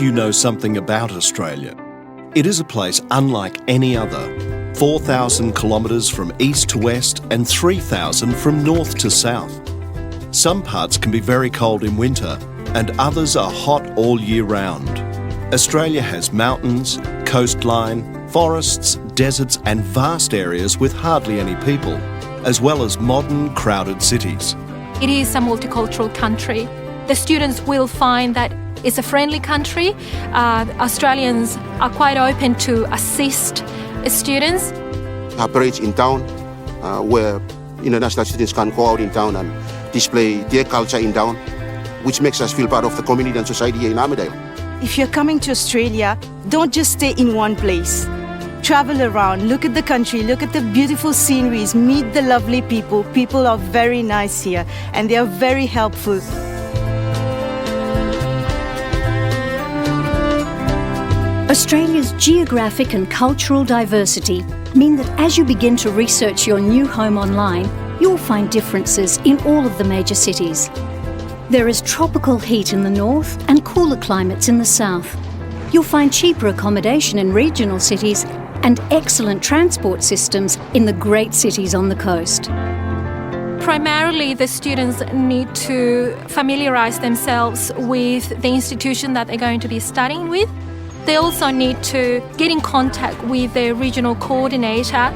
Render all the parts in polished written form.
you know something about Australia. It is a place unlike any other. 4,000 kilometres from east to west and 3,000 from north to south. Some parts can be very cold in winter and others are hot all year round. Australia has mountains, coastline, forests, deserts and vast areas with hardly any people, as well as modern, crowded cities. It is a multicultural country. The students will find that it's a friendly country. Australians are quite open to assist students. Parades in town where international students can go out in town and display their culture in town, which makes us feel part of the community and society here in Armidale. If you're coming to Australia, don't just stay in one place. Travel around, look at the country, look at the beautiful sceneries, meet the lovely people. People are very nice here and they are very helpful. Australia's geographic and cultural diversity mean that as you begin to research your new home online, you'll find differences in all of the major cities. There is tropical heat in the north and cooler climates in the south. You'll find cheaper accommodation in regional cities and excellent transport systems in the great cities on the coast. Primarily, the students need to familiarise themselves with the institution that they're going to be studying with. They also need to get in contact with their regional coordinator.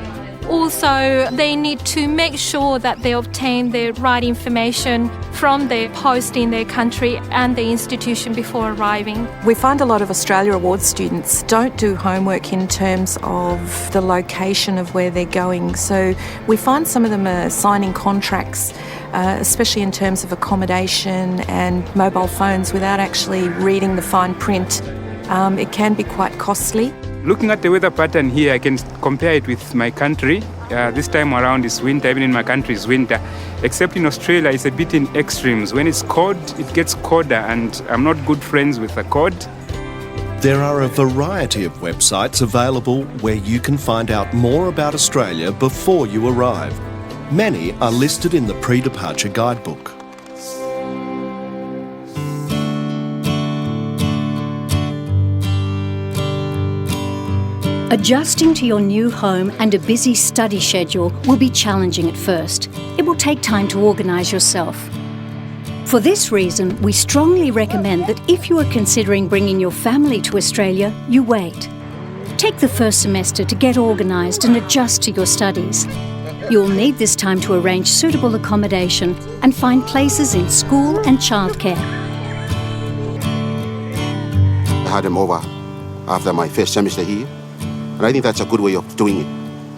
Also, they need to make sure that they obtain the right information from their host in their country and the institution before arriving. We find a lot of Australia Awards students don't do homework in terms of the location of where they're going. So we find some of them are signing contracts, especially in terms of accommodation and mobile phones, without actually reading the fine print. It can be quite costly. Looking at the weather pattern here, I can compare it with my country. This time around is winter, even in my country is winter. Except in Australia, it's a bit in extremes. When it's cold, it gets colder, and I'm not good friends with the cold. There are a variety of websites available where you can find out more about Australia before you arrive. Many are listed in the pre-departure guidebook. Adjusting to your new home and a busy study schedule will be challenging at first. It will take time to organise yourself. For this reason, we strongly recommend that if you are considering bringing your family to Australia, you wait. Take the first semester to get organised and adjust to your studies. You'll need this time to arrange suitable accommodation and find places in school and childcare. I had them over after my first semester here. And I think that's a good way of doing it,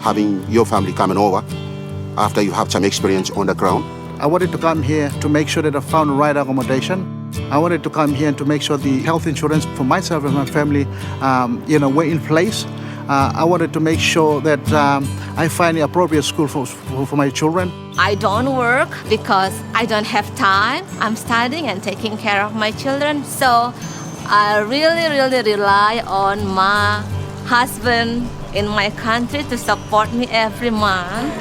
having your family coming over after you have some experience on the ground. I wanted to come here to make sure that I found the right accommodation. I wanted to come here to make sure the health insurance for myself and my family, were in place. I wanted to make sure that I find the appropriate school for my children. I don't work because I don't have time. I'm studying and taking care of my children. So I really rely on my husband in my country to support me every month.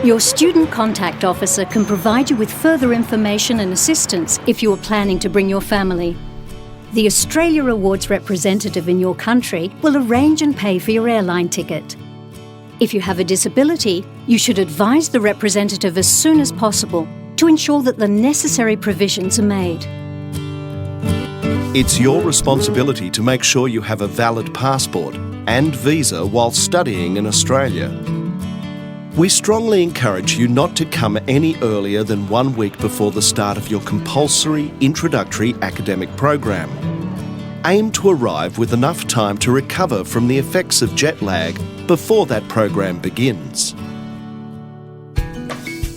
Your student contact officer can provide you with further information and assistance if you are planning to bring your family. The Australia Awards representative in your country will arrange and pay for your airline ticket. If you have a disability, you should advise the representative as soon as possible to ensure that the necessary provisions are made. It's your responsibility to make sure you have a valid passport and visa while studying in Australia. We strongly encourage you not to come any earlier than 1 week before the start of your compulsory introductory academic program. Aim to arrive with enough time to recover from the effects of jet lag before that program begins.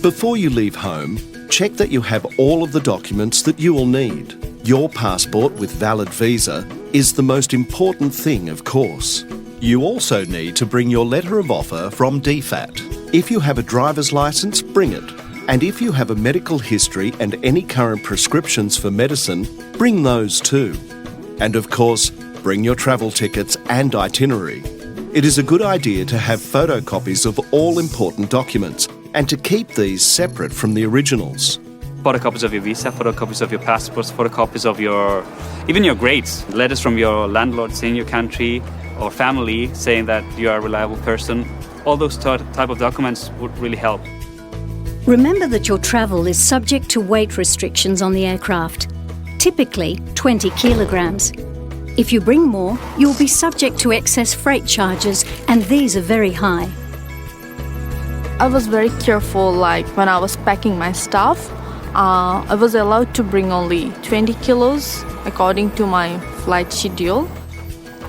Before you leave home, check that you have all of the documents that you will need. Your passport with valid visa is the most important thing, of course. You also need to bring your letter of offer from DFAT. If you have a driver's licence, bring it. And if you have a medical history and any current prescriptions for medicine, bring those too. And of course, bring your travel tickets and itinerary. It is a good idea to have photocopies of all important documents and to keep these separate from the originals. photocopies of your visa, photocopies of your passports, photocopies of even your grades, letters from your landlords in your country or family saying that you are a reliable person. All those type of documents would really help. Remember that your travel is subject to weight restrictions on the aircraft, typically 20 kilograms. If you bring more, you'll be subject to excess freight charges, and these are very high. I was very careful, like when I was packing my stuff. I was allowed to bring only 20 kilos according to my flight schedule.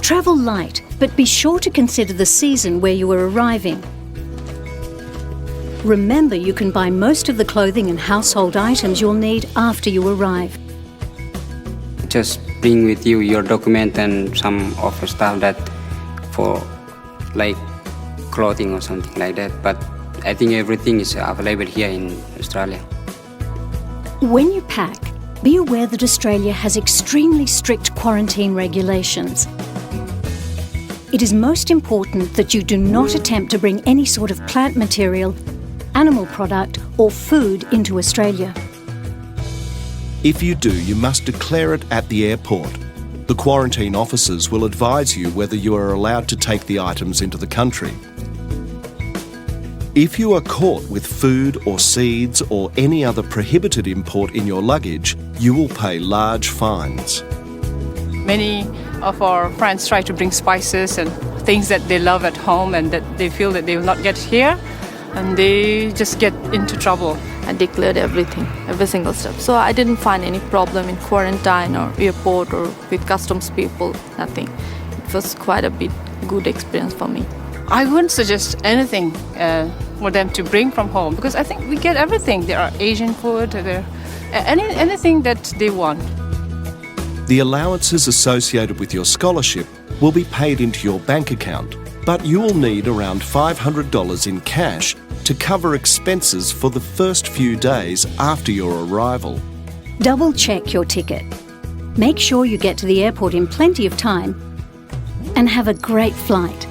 Travel light, but be sure to consider the season where you are arriving. Remember, you can buy most of the clothing and household items you'll need after you arrive. Just bring with you your document and some of the stuff that for like clothing or something like that. But I think everything is available here in Australia. When you pack, be aware that Australia has extremely strict quarantine regulations. It is most important that you do not attempt to bring any sort of plant material, animal product or food into Australia. If you do, you must declare it at the airport. The quarantine officers will advise you whether you are allowed to take the items into the country. If you are caught with food or seeds or any other prohibited import in your luggage, you will pay large fines. Many of our friends try to bring spices and things that they love at home and that they feel that they will not get here, and they just get into trouble. I declared everything, every single step. So I didn't find any problem in quarantine or airport or with customs people, nothing. It was quite a bit good experience for me. I wouldn't suggest anything for them to bring from home, because I think we get everything. There are Asian food, there anything that they want. The allowances associated with your scholarship will be paid into your bank account, but you will need around $500 in cash to cover expenses for the first few days after your arrival. Double check your ticket. Make sure you get to the airport in plenty of time and have a great flight.